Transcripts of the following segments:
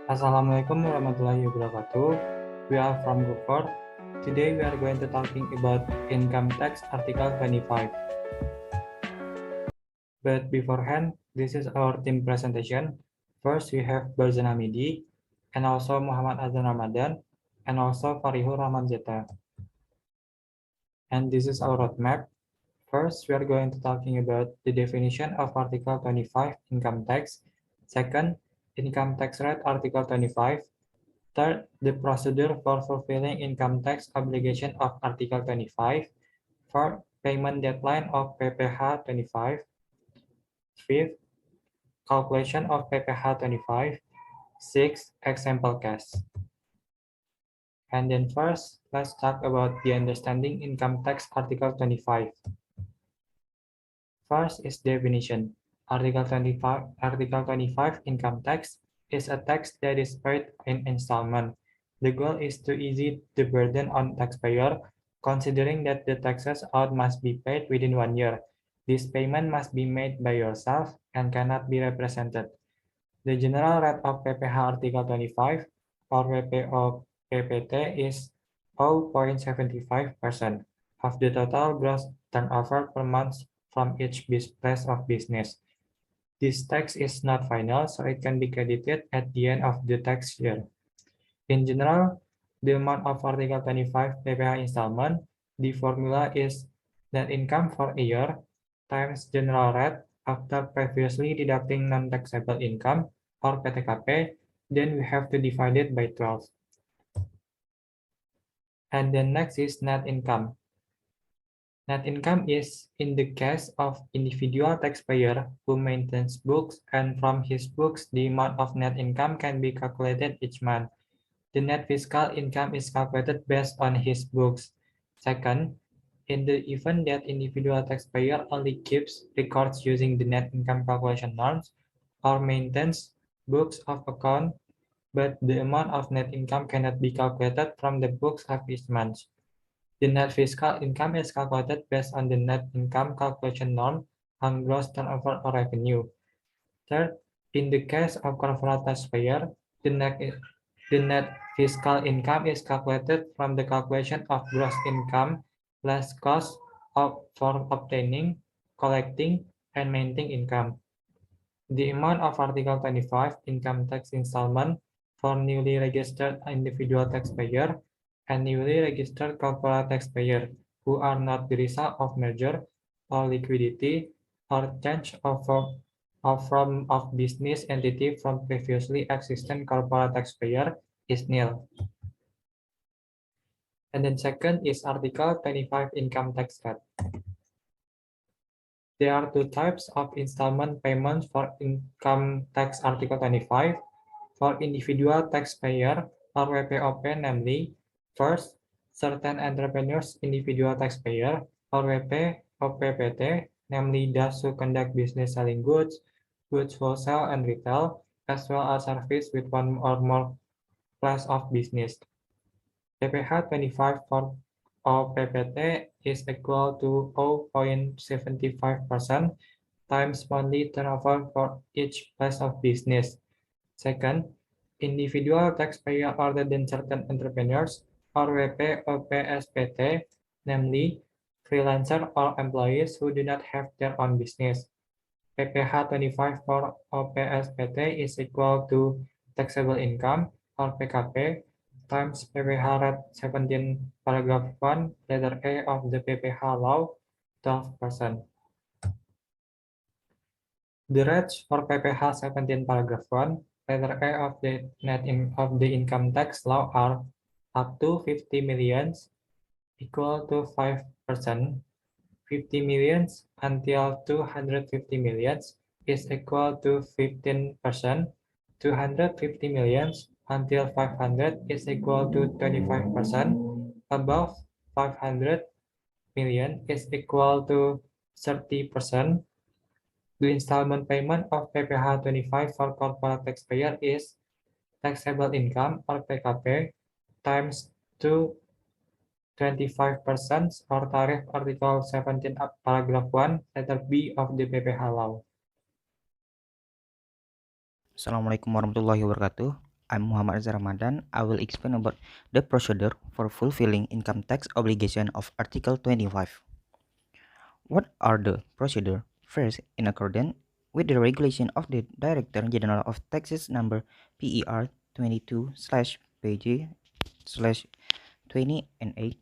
Assalamualaikum warahmatullahi wabarakatuh. We are from Gopher. Today we are going to talking about income tax article 25. But beforehand, this is our team presentation. First we have Barzan Hamidi and also Muhammad Azan Ramadan and also Farihur Rahman Zeta. And this is our roadmap. First, we are going to talking about the definition of Article 25 income tax. Second, income tax rate Article 25. Third, the procedure for fulfilling income tax obligation of Article 25. Fourth, payment deadline of PPh 25. Fifth, calculation of PPh 25. Sixth, example case. And then first, let's talk about the understanding income tax Article 25. First is definition. Article 25 income tax is a tax that is paid in installment. The goal is to ease the burden on taxpayer, considering that the taxes out must be paid within 1 year. This payment must be made by yourself and cannot be represented. The general rate of PPh Article 25 or WPO PPT is 0.75% of the total gross turnover per month from each place of business. This tax is not final, so it can be credited at the end of the tax year. In general, the amount of Article 25 PPh installment, the formula is net income for a year times general rate after previously deducting non-taxable income or PTKP, then we have to divide it by 12. And then next is net income. Net income is in the case of individual taxpayer who maintains books, and from his books, the amount of net income can be calculated each month. The net fiscal income is calculated based on his books. Second, in the event that individual taxpayer only keeps records using the net income calculation norms or maintains books of account, but the amount of net income cannot be calculated from the books of each month. The net fiscal income is calculated based on the net income calculation norm on gross turnover or revenue. Third, in the case of corporate taxpayer, the net fiscal income is calculated from the calculation of gross income less cost for obtaining, collecting, and maintaining income. The amount of Article 25 income tax installment for newly registered individual taxpayer and newly registered corporate taxpayer who are not the result of merger or liquidity or change of business entity from previously existing corporate taxpayer is nil. And then second is Article 25 income tax rate. There are two types of installment payments for income tax Article 25. For individual taxpayer or WPOP, namely, first, certain entrepreneurs individual taxpayer or WPOPPT, namely those who conduct business selling goods wholesale and retail, as well as service with one or more class of business. PPh 25 for OPPT is equal to 0.75% times monthly turnover for each class of business. Second, individual taxpayer other than certain entrepreneurs or WP or PSPT, namely freelancer or employees who do not have their own business. PPh 25 for OPSPT is equal to taxable income or PKP times PPh rate 17 paragraph 1 letter A of the PPh law 12%. The rates for PPh 17 paragraph 1 letter A of the income tax law are up to 50 millions equal to 5%, 50 millions until 250 millions is equal to 15%, 250 millions until 500 is equal to 25%, above 500 million is equal to 30%. The installment payment of PPh 25 for corporate taxpayer is taxable income or PKP times 25% or tarif Article 17 paragraph 1 letter B of the PPh law. Assalamualaikum warahmatullahi wabarakatuh. I'm Muhammad Azhar Ramadan. I will explain about the procedure for fulfilling income tax obligation of Article 25. What are the procedure? First, in accordance with the regulation of the Director General of Taxes number PER 22/PJ/20 and 8,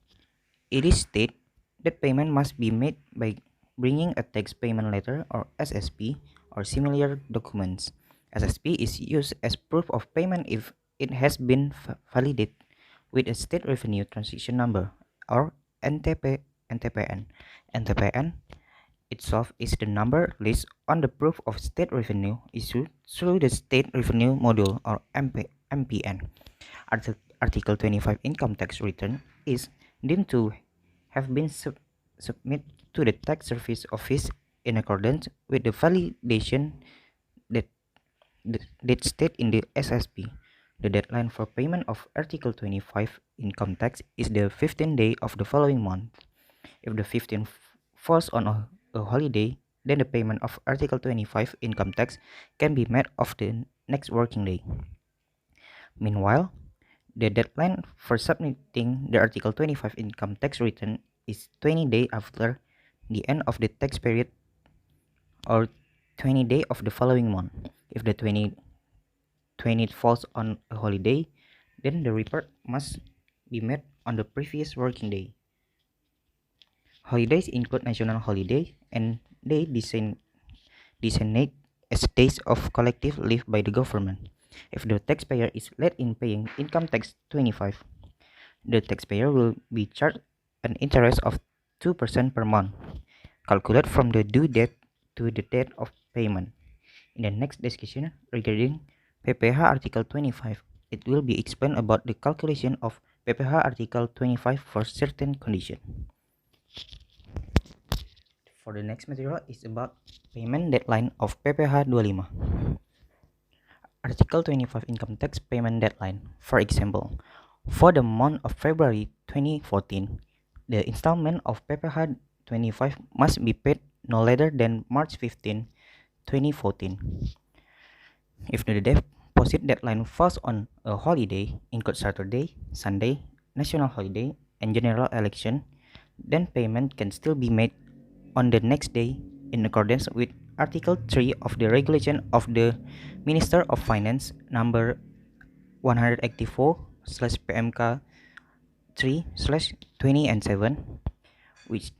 it is stated that payment must be made by bringing a tax payment letter or SSP or similar documents. SSP is used as proof of payment if it has been validated with a state revenue transaction number or NTPN. NTPN itself is the number list on the proof of state revenue issued through the State Revenue Module or MPN. Article 25 income tax return is deemed to have been submitted to the tax service office in accordance with the validation that that state in the SSP. The deadline for payment of Article 25 income tax is the 15th day of the following month. If the 15th falls on a holiday, then the payment of Article 25 income tax can be made of the next working day. Meanwhile, the deadline for submitting the Article 25 income tax return is 20 days after the end of the tax period or 20 days of the following month. If the 20 falls on a holiday, then the report must be made on the previous working day. Holidays include national holiday and they designate as days of collective leave by the government. If the taxpayer is late in paying income tax 25, the taxpayer will be charged an interest of 2% per month, calculated from the due date to the date of payment. In the next discussion regarding PPh Article 25, it will be explained about the calculation of PPh Article 25 for certain conditions. For the next material is about payment deadline of PPh 25. Article 25 income tax payment deadline. For example, for the month of February 2014, the installment of PPh 25 must be paid no later than March 15, 2014. If the deposit deadline falls on a holiday, include Saturday, Sunday, national holiday, and general election, then payment can still be made on the next day in accordance with Article 3 of the Regulation of the Minister of Finance number 184/PMK 3/20 and 7, which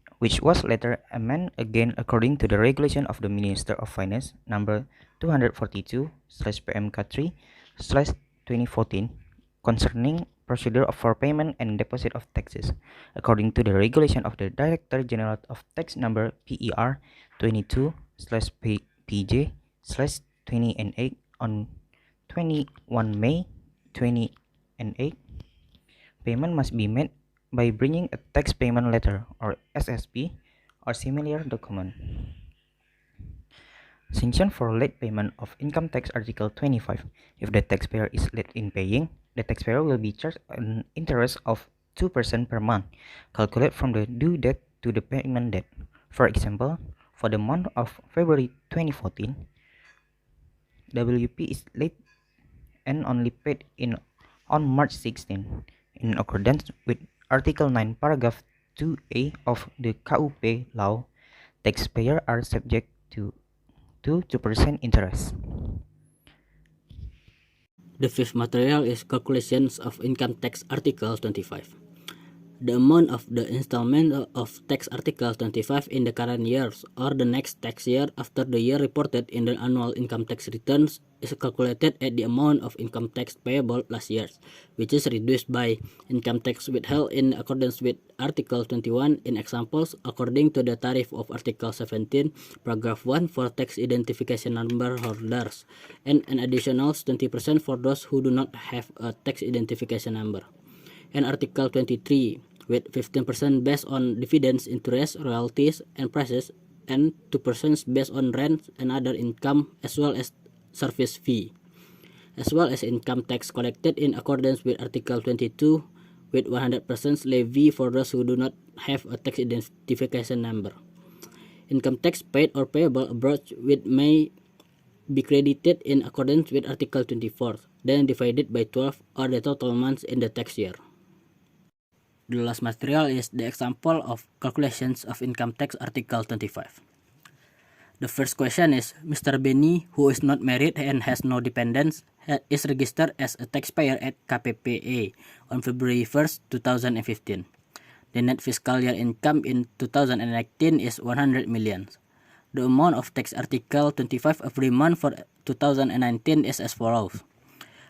was later amended again according to the Regulation of the Minister of Finance number 242/PMK 3/2014 concerning procedure for payment and deposit of taxes, according to the regulation of the Director General of Tax number PER 22/PJ/20 and 8 on 21 May 20 and 8. Payment must be made by bringing a tax payment letter or SSP or similar document. Sanction for late payment of income tax Article 25. If the taxpayer is late in paying, the taxpayer will be charged an interest of 2% per month, calculated from the due date to the payment date. For example, for the month of February 2014, WP is late and only paid on March 16. In accordance with Article 9, Paragraph 2A of the KUP law, taxpayers are subject to 2% interest. The fifth material is calculations of income tax Article 25. The amount of the installment of tax Article 25 in the current year or the next tax year after the year reported in the annual income tax returns is calculated at the amount of income tax payable last year, which is reduced by income tax withheld in accordance with Article 21 in examples according to the tariff of Article 17, Paragraph 1 for tax identification number holders, and an additional 20% for those who do not have a tax identification number. And Article 23 with 15% based on dividends, interest, royalties, and prices, and 2% based on rent and other income, as well as service fee, as well as income tax collected in accordance with Article 22 with 100% levy for those who do not have a tax identification number. Income tax paid or payable abroad with may be credited in accordance with Article 24. then divided by 12 or the total months in the tax year. The last material is the example of calculations of income tax Article 25. The first question is, Mr. Benny, who is not married and has no dependents, is registered as a taxpayer at KPPA on February 1st, 2015. The net fiscal year income in 2019 is 100 million. The amount of tax Article 25 every month for 2019 is as follows.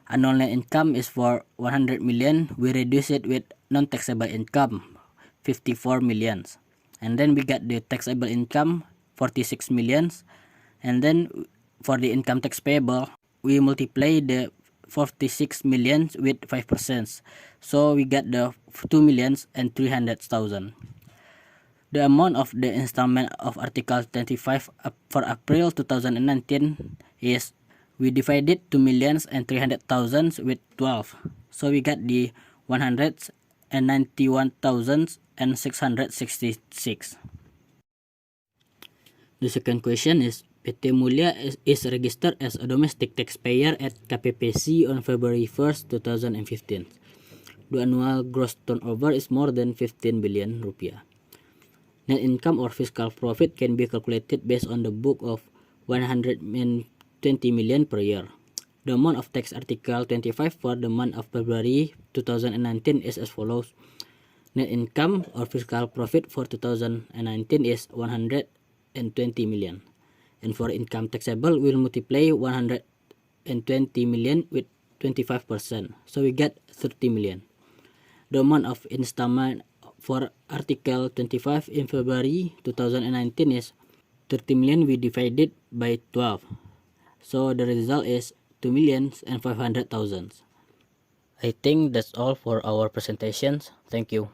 Annual net income is for 100 million. We reduce it with non-taxable income, 54 millions. And then we get the taxable income, 46 millions. And then for the income tax payable, we multiply the 46 millions with 5%. So we get the 2,300,000. The amount of the installment of Article 25 for April 2019 is, we divided 2,300,000 with 12. So we get the 191,666. The second question is, PT Mulya is registered as a domestic taxpayer at KPPC on February 1st, 2015. The annual gross turnover is more than 15 billion rupiah. Net income or fiscal profit can be calculated based on the book of 120 million per year. The amount of tax Article 25 for the month of February 2019 is as follows. Net income or fiscal profit for 2019 is 120 million. And for income taxable, we'll multiply 120 million with 25%. So we get 30 million. The amount of installment for Article 25 in February 2019 is 30 million we divided by 12. So the result is 2,500,000. I think that's all for our presentations. Thank you.